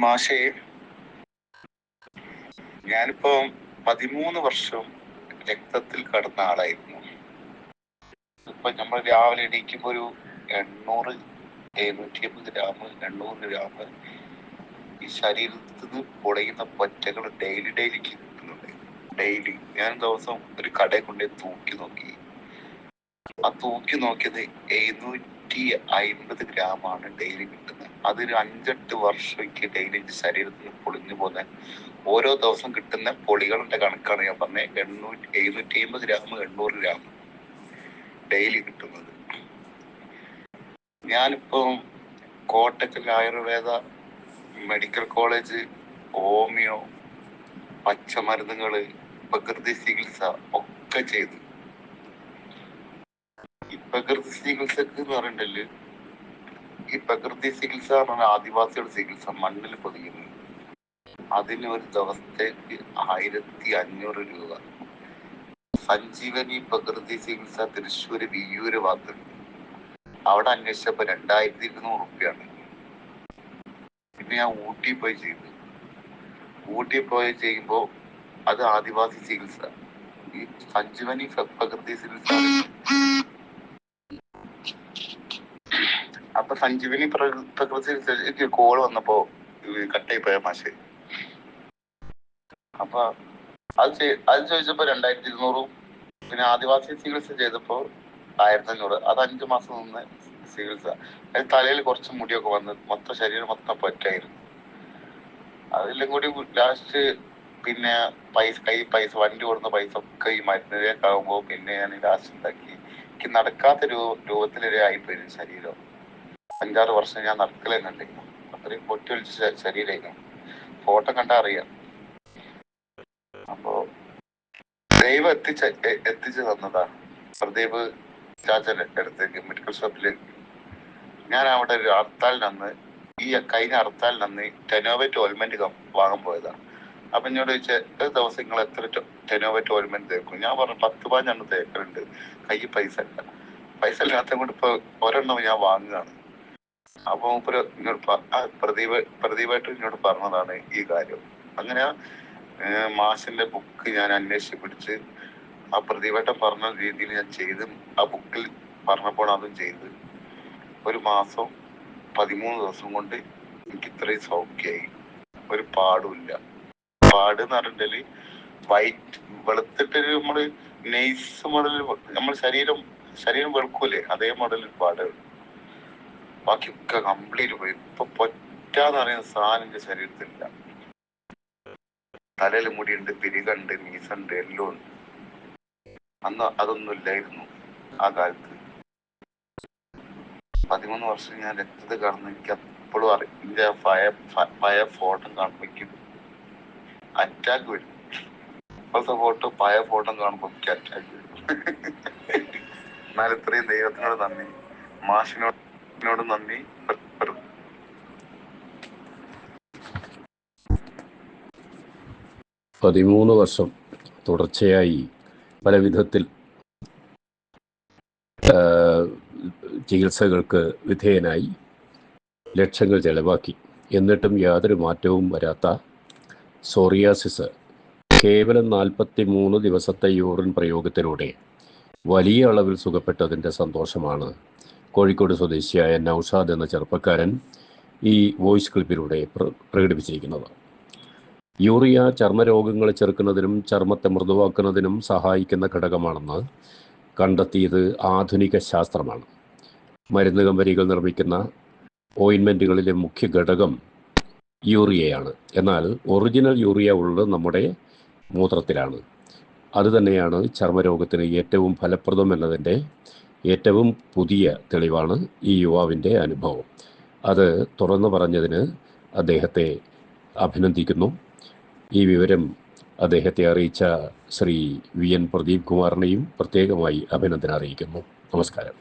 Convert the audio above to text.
മാഷേ, ഞാനിപ്പോ 13 വർഷം രക്തത്തിൽ കടന്ന ആളായിരുന്നു. ഇപ്പൊ നമ്മൾ രാവിലെ എണീക്കുമ്പോ ഒരു 750 ഗ്രാം 800 ഗ്രാം ഈ ശരീരത്തിൽ നിന്ന് പൊടയുന്ന പറ്റകൾ ഡെയിലി കിട്ടുന്നുണ്ട്. ഡെയിലി ഞാൻ ദിവസം ഒരു കടയിൽ കൊണ്ടുപോയി തൂക്കി നോക്കി. ആ തൂക്കി നോക്കിയത് 750 ഗ്രാമാണ് ഡെയിലി കിട്ടുന്നത്. അതൊരു 5-8 വർഷത്തേക്ക് ഡെയിലി ശരീരത്തിൽ നിന്ന് പൊളിഞ്ഞു പോകുന്ന ഓരോ ദിവസം കിട്ടുന്ന പൊളികളുടെ കണക്കാണ് ഞാൻ പറഞ്ഞത്. 750 ഗ്രാം 800 ഗ്രാം ഡെയിലി കിട്ടുന്നത്. ഞാനിപ്പം Kottakkal Ayurveda medical college, homeo, പച്ചമരുന്നുകള്, പ്രകൃതി ചികിത്സ ഒക്കെ ചെയ്തു. ഈ പ്രകൃതി ചികിത്സക്ക് എന്ന് പറയണ്ടല്ലോ, ഈ പ്രകൃതി ചികിത്സ എന്ന് പറഞ്ഞാൽ ആദിവാസികളുടെ ചികിത്സ മണ്ണിൽ പൊതിയുന്നു. അതിന് ഒരു ദിവസത്തേക്ക് 1500 രൂപ. സഞ്ജീവനി പ്രകൃതി ചികിത്സ തൃശ്ശൂര് വിയ്യൂര് ഭാഗത്ത്, അവിടെ അന്വേഷിച്ചപ്പോ 2200 റുപ്യാണ്. പിന്നെ ഞാൻ ഊട്ടി പോയി ചെയ്തു. ഊട്ടി പോയി ചെയ്യുമ്പോ അത് ആദിവാസി ചികിത്സ. ഈ സഞ്ജീവനി പ്രകൃതി ചികിത്സ, അപ്പൊ സഞ്ജീവനി പ്രകൃതി ചികിത്സ കോൾ വന്നപ്പോ കട്ടായി പോയ മാഷ്. അപ്പൊ അത് ചോദിച്ചപ്പോ 2200. പിന്നെ ആദിവാസി ചികിത്സ ചെയ്തപ്പോ 1500. അത് 5 മാസം നിന്ന് ചികിത്സ. അത് തലയിൽ കുറച്ച് മുടിയൊക്കെ വന്ന് മൊത്തം ശരീരം മൊത്തം പറ്റായിരുന്നു. അതെല്ലാം കൂടി ലാസ്റ്റ് പിന്നെ പൈസ വണ്ടി കൊടുക്കുന്ന പൈസ ഒക്കെ ഈ മരുന്നിലേക്ക് ആകുമ്പോ പിന്നെ ഞാൻ ലാസ്റ്റ് ഉണ്ടാക്കി. എനിക്ക് നടക്കാത്ത രൂപത്തിലൊരു ആയിപ്പോയി ശരീരം. 5-6 വർഷം ഞാൻ നടക്കലെന്നുണ്ടായിരുന്നു. അത്രയും പൊട്ടിയൊളിച്ച ശരീരമായിരുന്നു. ഫോട്ടോ കണ്ടാ അറിയാം. അപ്പോ ദൈവം എത്തിച്ചു തന്നതാ. പ്രദീപ് ചാച്ചന്റെ അടുത്തേക്ക് മെഡിക്കൽ ഷോപ്പിലേക്ക്. ഞാൻ അവിടെ ഒരു ഹർത്താലിനന്ന്, ഈ കഴിഞ്ഞ ഹർത്താലിനന്ന് ടെനോവറ്റ് ഓയിൽമെന്റ് വാങ്ങാൻ പോയതാ. അപ്പൊ എന്നോട് ചോദിച്ച ഒരു ദിവസം നിങ്ങൾ എത്ര ടെനോവറ്റ് ഓയിൽമെന്റ് തേക്കും? ഞാൻ പറഞ്ഞു 10-15 തേക്കലുണ്ട്. കയ്യിൽ പൈസ ഇല്ലാത്ത കൊണ്ട് ഇപ്പൊ ഒരെണ്ണം ഞാൻ വാങ്ങുകയാണ്. അപ്പൊ പ്രദീപായിട്ട് എന്നോട് പറഞ്ഞതാണ് ഈ കാര്യം. അങ്ങനെ മാഷിന്റെ ബുക്ക് ഞാൻ അന്വേഷിച്ച് പിടിച്ച് ആ പ്രദീപേട്ടൻ പറഞ്ഞ രീതിയിൽ ഞാൻ ചെയ്ത്, ആ ബുക്കിൽ പറഞ്ഞപ്പോൾ അതും ചെയ്ത് ഒരു മാസം 13 ദിവസം കൊണ്ട് എനിക്ക് ഇത്രയും സൗഖ്യമായി. ഒരു പാടുമില്ല. പാട് എന്ന് പറഞ്ഞിട്ടുണ്ടെങ്കിൽ വൈറ്റ് വെളുത്തിട്ട് നമ്മള് നെയ്സ് മോഡൽ, നമ്മൾ ശരീരം വെളുക്കൂലേ, അതേ മോഡലിൽ പാടുകൾ. ബാക്കിയൊക്കെ കംപ്ലീറ്റ് പോയി. ഇപ്പൊ പൊറ്റാന്ന് പറയുന്ന സാധനം എന്റെ ശരീരത്തിലില്ല. തലയിൽ മുടിയുണ്ട്, പിരികുണ്ട്, മീസുണ്ട്, എല്ലാം ഉണ്ട്. അന്ന് അതൊന്നും ഇല്ലായിരുന്നു ആ കാലത്ത്. 13 വർഷം ഞാൻ രക്തത്തിൽ കാണുന്ന എനിക്ക് അപ്പോഴും അറിയാം. എന്റെ പഴയ ഫോട്ടോ കാണുമ്പോഴേക്കും അറ്റാക്ക് വരും. ഇപ്പോഴത്തെ പഴയ ഫോട്ടോ കാണുമ്പോ എനിക്ക് അറ്റാക്ക് വരും. എന്നാൽ ഇത്രയും ദൈവത്തിനോട് നന്ദി, മാഷിനോട് നന്ദി. 13 വർഷം തുടർച്ചയായി പല വിധത്തിൽ ചികിത്സകൾക്ക് വിധേയനായി ലക്ഷങ്ങൾ ചെലവാക്കി. എന്നിട്ടും യാതൊരു മാറ്റവും വരാത്ത സോറിയാസിസ് കേവലം 43 ദിവസത്തെ യൂറിൻ പ്രയോഗത്തിലൂടെ വലിയ അളവിൽ സുഖപ്പെട്ടതിൻ്റെ സന്തോഷമാണ് കോഴിക്കോട് സ്വദേശിയായ നൗഷാദ് എന്ന ചെറുപ്പക്കാരൻ ഈ വോയിസ് ക്ലിപ്പിലൂടെ പ്രകടിപ്പിച്ചിരിക്കുന്നത്. യൂറിയ ചർമ്മരോഗങ്ങളെ ചെറുക്കുന്നതിനും ചർമ്മത്തെ മൃദുവാക്കുന്നതിനും സഹായിക്കുന്ന ഘടകമാണെന്ന് കണ്ടെത്തിയത് ആധുനിക ശാസ്ത്രമാണ്. മരുന്ന് കമ്പനികൾ നിർമ്മിക്കുന്ന ഓയിൻമെൻറ്റുകളിലെ മുഖ്യ ഘടകം യൂറിയയാണ്. എന്നാൽ ഒറിജിനൽ യൂറിയ ഉള്ളത് നമ്മുടെ മൂത്രത്തിലാണ്. അതുതന്നെയാണ് ചർമ്മരോഗത്തിന് ഏറ്റവും ഫലപ്രദം എന്നതിൻ്റെ ഏറ്റവും പുതിയ തെളിവാണ് ഈ യുവാവിൻ്റെ അനുഭവം. അത് തുറന്നു പറഞ്ഞതിന് അദ്ദേഹത്തെ അഭിനന്ദിക്കുന്നു. ഈ വിവരം അദ്ദേഹത്തെ അറിയിച്ച ശ്രീ വി എൻ പ്രദീപ് കുമാറിനെയും പ്രത്യേകമായി അഭിനന്ദനം അറിയിക്കുന്നു. നമസ്കാരം.